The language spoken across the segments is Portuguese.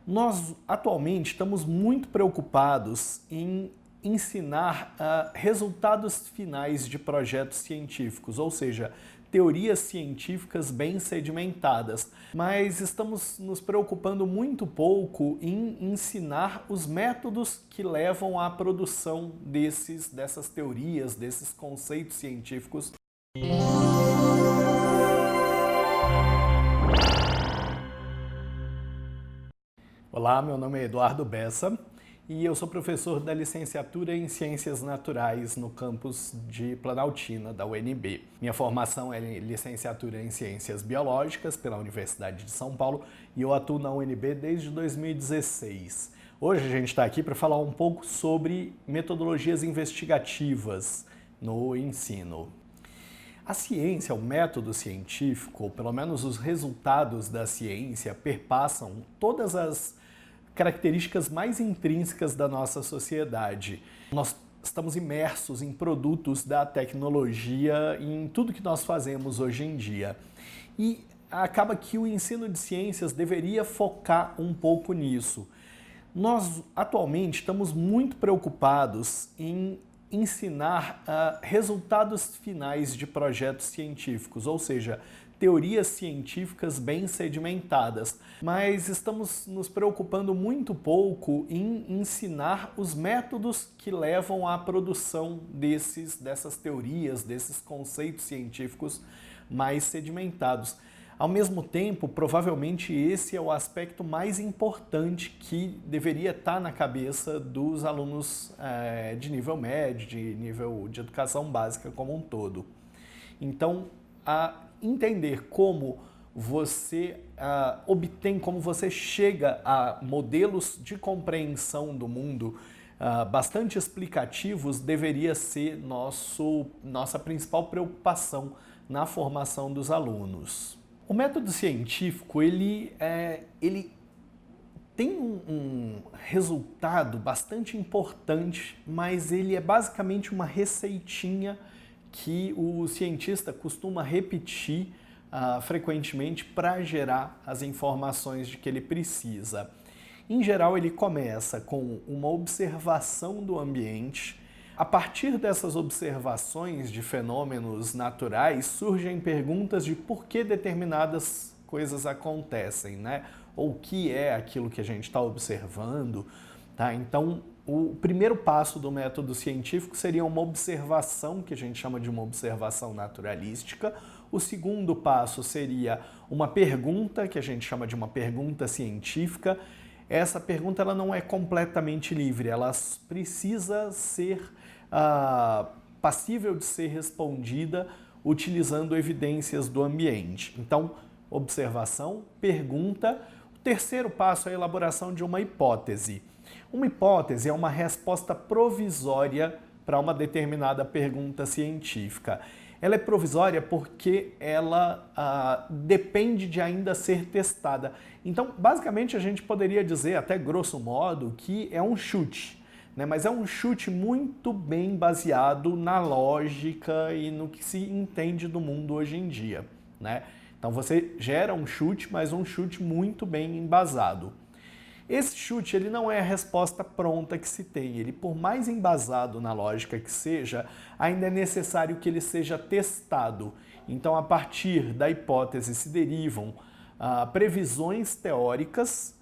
Nós, atualmente, estamos muito preocupados em ensinar resultados finais de projetos científicos, ou seja, teorias científicas bem sedimentadas, mas estamos nos preocupando muito pouco em ensinar os métodos que levam à produção dessas teorias, desses conceitos científicos. Olá, meu nome é Eduardo Bessa e eu sou professor da licenciatura em Ciências Naturais no campus de Planaltina, da UNB. Minha formação é licenciatura em Ciências Biológicas pela Universidade de São Paulo e eu atuo na UNB desde 2016. Hoje a gente está aqui para falar um pouco sobre metodologias investigativas no ensino. A ciência, o método científico, ou pelo menos os resultados da ciência, perpassam todas as características mais intrínsecas da nossa sociedade. Nós estamos imersos em produtos da tecnologia, em tudo que nós fazemos hoje em dia. E acaba que o ensino de ciências deveria focar um pouco nisso. Nós, atualmente, estamos muito preocupados em ensinar resultados finais de projetos científicos, ou seja, teorias científicas bem sedimentadas, mas estamos nos preocupando muito pouco em ensinar os métodos que levam à produção dessas teorias, desses conceitos científicos mais sedimentados. Ao mesmo tempo, provavelmente esse é o aspecto mais importante que deveria estar na cabeça dos alunos de nível médio, de nível de educação básica como um todo. Então, entender como você obtém, como você chega a modelos de compreensão do mundo bastante explicativos deveria ser nossa principal preocupação na formação dos alunos. O método científico, ele tem um resultado bastante importante, mas ele é basicamente uma receitinha que o cientista costuma repetir frequentemente para gerar as informações de que ele precisa. Em geral, ele começa com uma observação do ambiente. A partir dessas observações de fenômenos naturais, surgem perguntas de por que determinadas coisas acontecem, né? Ou o que é aquilo que a gente está observando, tá? Então, o primeiro passo do método científico seria uma observação, que a gente chama de uma observação naturalística. O segundo passo seria uma pergunta, que a gente chama de uma pergunta científica. Essa pergunta ela não é completamente livre, ela precisa ser passível de ser respondida utilizando evidências do ambiente. Então, observação, pergunta. O terceiro passo é a elaboração de uma hipótese. Uma hipótese é uma resposta provisória para uma determinada pergunta científica. Ela é provisória porque ela depende de ainda ser testada. Então, basicamente, a gente poderia dizer, até grosso modo, que é um chute, né? Mas é um chute muito bem baseado na lógica e no que se entende do mundo hoje em dia, né? Então, você gera um chute, mas um chute muito bem embasado. Esse chute ele não é a resposta pronta que se tem, ele por mais embasado na lógica que seja, ainda é necessário que ele seja testado. Então, a partir da hipótese se derivam previsões teóricas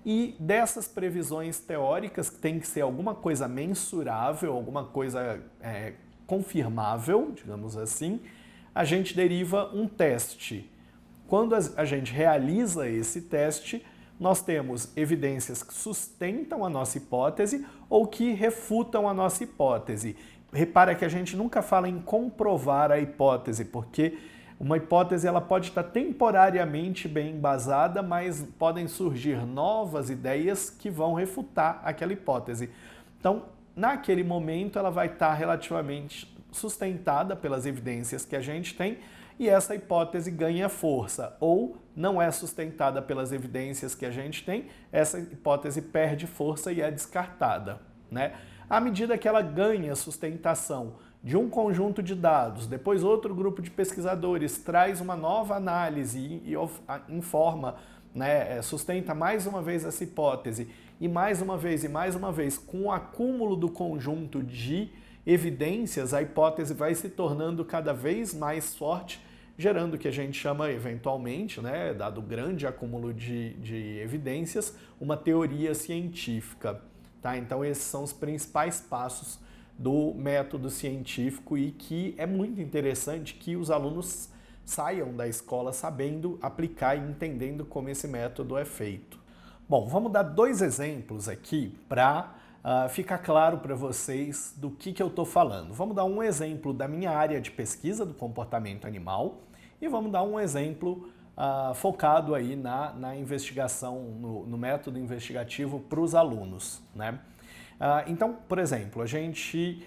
e dessas previsões teóricas, que tem que ser alguma coisa mensurável, alguma coisa confirmável, digamos assim, a gente deriva um teste. Quando a gente realiza esse teste, nós temos evidências que sustentam a nossa hipótese ou que refutam a nossa hipótese. Repara que a gente nunca fala em comprovar a hipótese, porque uma hipótese ela pode estar temporariamente bem embasada, mas podem surgir novas ideias que vão refutar aquela hipótese. Então, naquele momento, ela vai estar relativamente sustentada pelas evidências que a gente tem, e essa hipótese ganha força, ou não é sustentada pelas evidências que a gente tem, essa hipótese perde força e é descartada, né? À medida que ela ganha sustentação de um conjunto de dados, depois outro grupo de pesquisadores traz uma nova análise e informa né, sustenta mais uma vez essa hipótese, e mais uma vez, com o acúmulo do conjunto de evidências, a hipótese vai se tornando cada vez mais forte, gerando o que a gente chama eventualmente, né, dado o grande acúmulo de evidências, uma teoria científica. Tá? Então esses são os principais passos do método científico e que é muito interessante que os alunos saiam da escola sabendo aplicar e entendendo como esse método é feito. Bom, vamos dar 2 exemplos aqui para ficar claro para vocês do que eu estou falando. Vamos dar um exemplo da minha área de pesquisa do comportamento animal e vamos dar um exemplo focado aí na investigação, no método investigativo para os alunos, né? Então, por exemplo, a gente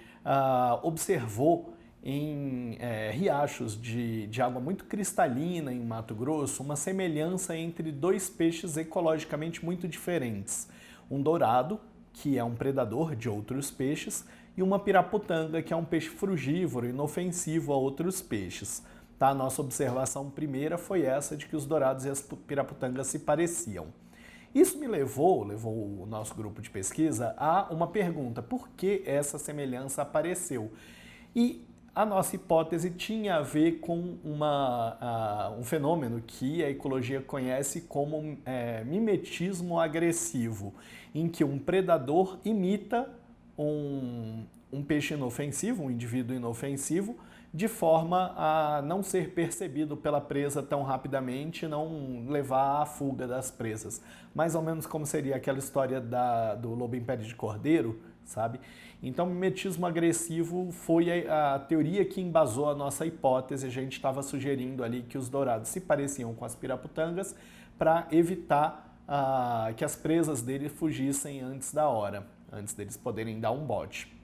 observou em riachos de água muito cristalina em Mato Grosso uma semelhança entre 2 peixes ecologicamente muito diferentes. Um dourado, que é um predador de outros peixes, e uma piraputanga, que é um peixe frugívoro, inofensivo a outros peixes. Tá? A nossa observação primeira foi essa de que os dourados e as piraputangas se pareciam. Isso me levou o nosso grupo de pesquisa a uma pergunta: por que essa semelhança apareceu? E a nossa hipótese tinha a ver com um fenômeno que a ecologia conhece como mimetismo agressivo, em que um predador imita um peixe inofensivo, um indivíduo inofensivo, de forma a não ser percebido pela presa tão rapidamente e não levar à fuga das presas. Mais ou menos como seria aquela história do lobo em pele de cordeiro, sabe? Então, mimetismo agressivo foi a teoria que embasou a nossa hipótese. A gente estava sugerindo ali que os dourados se pareciam com as piraputangas para evitar que as presas deles fugissem antes da hora, antes deles poderem dar um bote.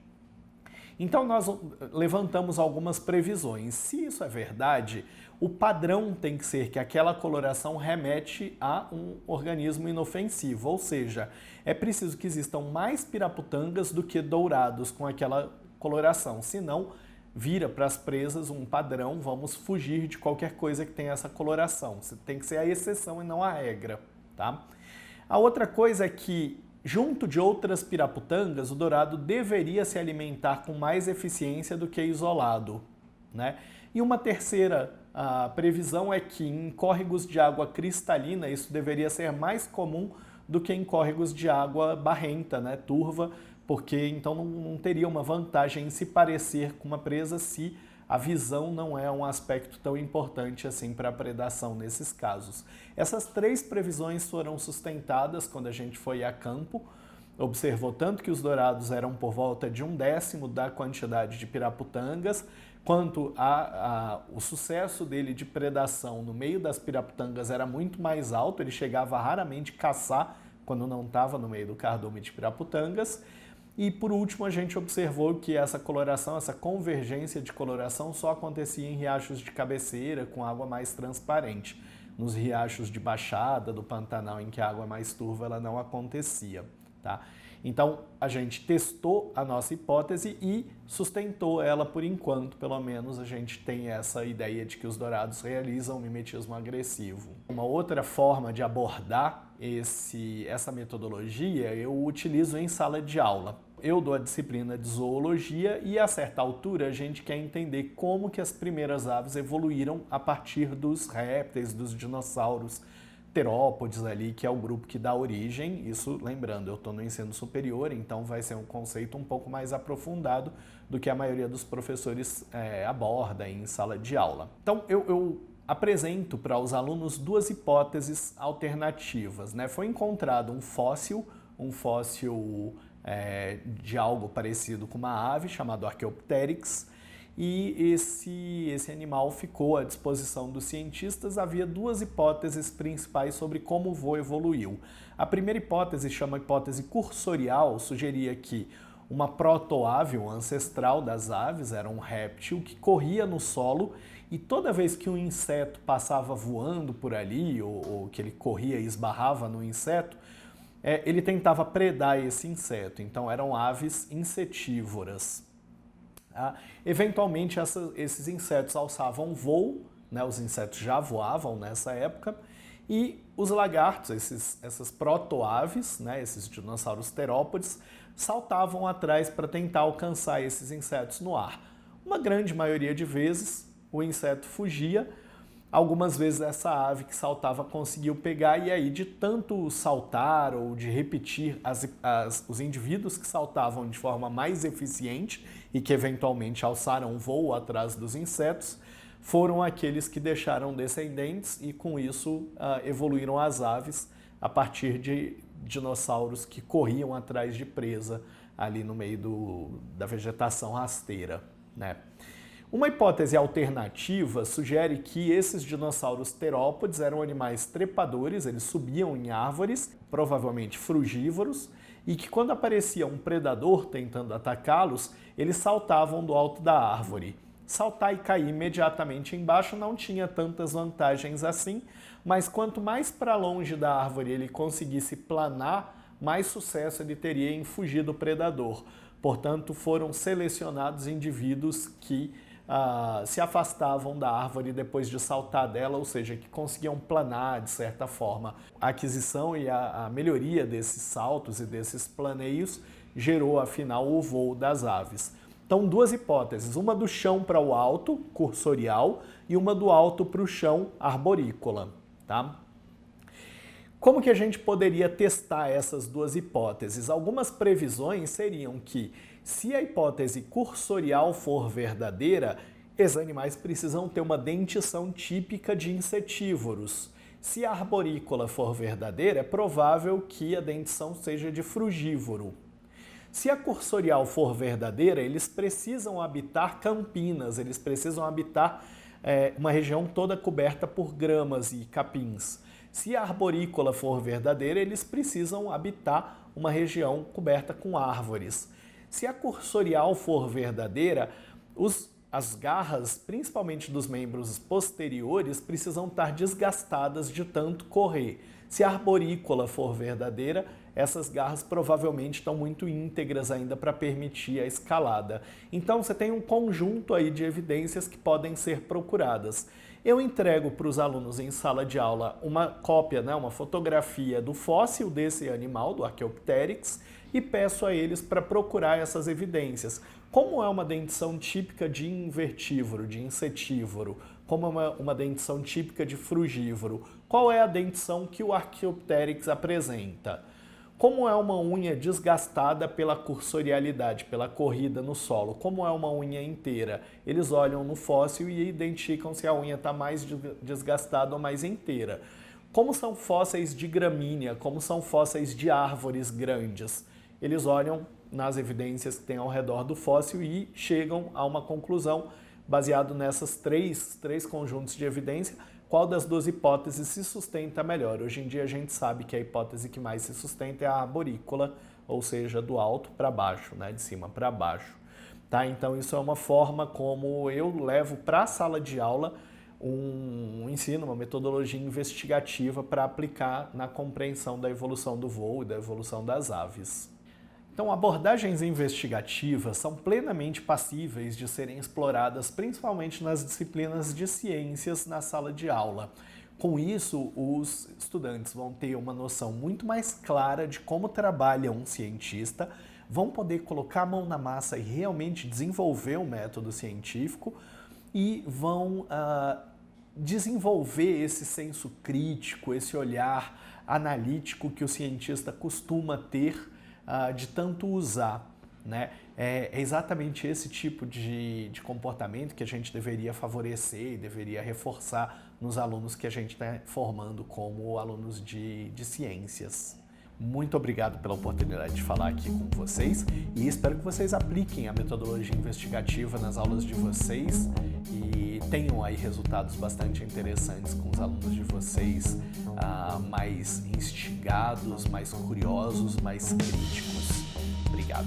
Então, nós levantamos algumas previsões. Se isso é verdade, o padrão tem que ser que aquela coloração remete a um organismo inofensivo, ou seja, é preciso que existam mais piraputangas do que dourados com aquela coloração, senão vira para as presas um padrão, vamos fugir de qualquer coisa que tenha essa coloração. Tem que ser a exceção e não a regra, tá? A outra coisa é que, junto de outras piraputangas, o dourado deveria se alimentar com mais eficiência do que isolado, né? E uma terceira previsão é que em córregos de água cristalina isso deveria ser mais comum do que em córregos de água barrenta, né, turva, porque então não teria uma vantagem em se parecer com uma presa se a visão não é um aspecto tão importante assim para a predação nesses casos. Essas 3 previsões foram sustentadas quando a gente foi a campo, observou tanto que os dourados eram por volta de 1/10 da quantidade de piraputangas, quanto o sucesso dele de predação no meio das piraputangas era muito mais alto, ele chegava a raramente caçar quando não estava no meio do cardume de piraputangas. E por último a gente observou que essa coloração, essa convergência de coloração só acontecia em riachos de cabeceira com água mais transparente. Nos riachos de baixada, do Pantanal, em que a água é mais turva, ela não acontecia. Tá? Então a gente testou a nossa hipótese e sustentou ela por enquanto, pelo menos a gente tem essa ideia de que os dourados realizam mimetismo agressivo. Uma outra forma de abordar essa metodologia eu utilizo em sala de aula. Eu dou a disciplina de zoologia e a certa altura a gente quer entender como que as primeiras aves evoluíram a partir dos répteis, dos dinossauros, terópodes ali, que é o grupo que dá origem. Isso, lembrando, eu estou no ensino superior, então vai ser um conceito um pouco mais aprofundado do que a maioria dos professores aborda em sala de aula. Então, eu apresento para os alunos 2 hipóteses alternativas, né? Foi encontrado um fóssil de algo parecido com uma ave, chamado Archaeopteryx, e esse animal ficou à disposição dos cientistas. Havia 2 hipóteses principais sobre como o voo evoluiu. A primeira hipótese, chama hipótese cursorial, sugeria que uma protoave, um ancestral das aves, era um réptil que corria no solo e toda vez que um inseto passava voando por ali, ou que ele corria e esbarrava no inseto, ele tentava predar esse inseto. Então eram aves insetívoras. Eventualmente esses insetos alçavam voo, né, os insetos já voavam nessa época, e os lagartos, essas protoaves, né, esses dinossauros terópodes, saltavam atrás para tentar alcançar esses insetos no ar. Uma grande maioria de vezes o inseto fugia, algumas vezes essa ave que saltava conseguiu pegar e aí de tanto saltar ou de repetir os indivíduos que saltavam de forma mais eficiente e que eventualmente alçaram voo atrás dos insetos, foram aqueles que deixaram descendentes e com isso evoluíram as aves a partir de dinossauros que corriam atrás de presa ali no meio da vegetação rasteira, né? Uma hipótese alternativa sugere que esses dinossauros terópodes eram animais trepadores, eles subiam em árvores, provavelmente frugívoros, e que quando aparecia um predador tentando atacá-los, eles saltavam do alto da árvore. Saltar e cair imediatamente embaixo não tinha tantas vantagens assim, mas quanto mais para longe da árvore ele conseguisse planar, mais sucesso ele teria em fugir do predador. Portanto, foram selecionados indivíduos que se afastavam da árvore depois de saltar dela, ou seja, que conseguiam planar de certa forma. A aquisição e a melhoria desses saltos e desses planeios gerou, afinal, o voo das aves. Então, duas hipóteses, uma do chão para o alto, cursorial, e uma do alto para o chão, arborícola. Tá? Como que a gente poderia testar essas duas hipóteses? Algumas previsões seriam que, se a hipótese cursorial for verdadeira, esses animais precisam ter uma dentição típica de insetívoros. Se a arborícola for verdadeira, é provável que a dentição seja de frugívoro. Se a cursorial for verdadeira, eles precisam habitar campinas, eles precisam habitar uma região toda coberta por gramas e capins. Se a arborícola for verdadeira, eles precisam habitar uma região coberta com árvores. Se a cursorial for verdadeira, as garras, principalmente dos membros posteriores, precisam estar desgastadas de tanto correr. Se a arborícola for verdadeira, essas garras provavelmente estão muito íntegras ainda para permitir a escalada. Então você tem um conjunto aí de evidências que podem ser procuradas. Eu entrego para os alunos em sala de aula uma cópia, uma fotografia do fóssil desse animal, do Archaeopteryx, e peço a eles para procurar essas evidências. Como é uma dentição típica de invertívoro, de insetívoro? Como é uma dentição típica de frugívoro? Qual é a dentição que o Archaeopteryx apresenta? Como é uma unha desgastada pela cursorialidade, pela corrida no solo? Como é uma unha inteira? Eles olham no fóssil e identificam se a unha está mais desgastada ou mais inteira. Como são fósseis de gramínea? Como são fósseis de árvores grandes? Eles olham nas evidências que tem ao redor do fóssil e chegam a uma conclusão baseado nessas três conjuntos de evidência. Qual das duas hipóteses se sustenta melhor? Hoje em dia a gente sabe que a hipótese que mais se sustenta é a arborícola, ou seja, do alto para baixo, de cima para baixo. Tá? Então isso é uma forma como eu levo para a sala de aula um ensino, uma metodologia investigativa para aplicar na compreensão da evolução do voo e da evolução das aves. Então, abordagens investigativas são plenamente passíveis de serem exploradas principalmente nas disciplinas de ciências na sala de aula. Com isso, os estudantes vão ter uma noção muito mais clara de como trabalha um cientista, vão poder colocar a mão na massa e realmente desenvolver um método científico e vão desenvolver esse senso crítico, esse olhar analítico que o cientista costuma ter de tanto usar. É exatamente esse tipo de comportamento que a gente deveria favorecer e deveria reforçar nos alunos que a gente está formando como alunos de ciências. Muito obrigado pela oportunidade de falar aqui com vocês e espero que vocês apliquem a metodologia investigativa nas aulas de vocês e tenham aí resultados bastante interessantes com os alunos de vocês, mais instigados, mais curiosos, mais críticos. Obrigado.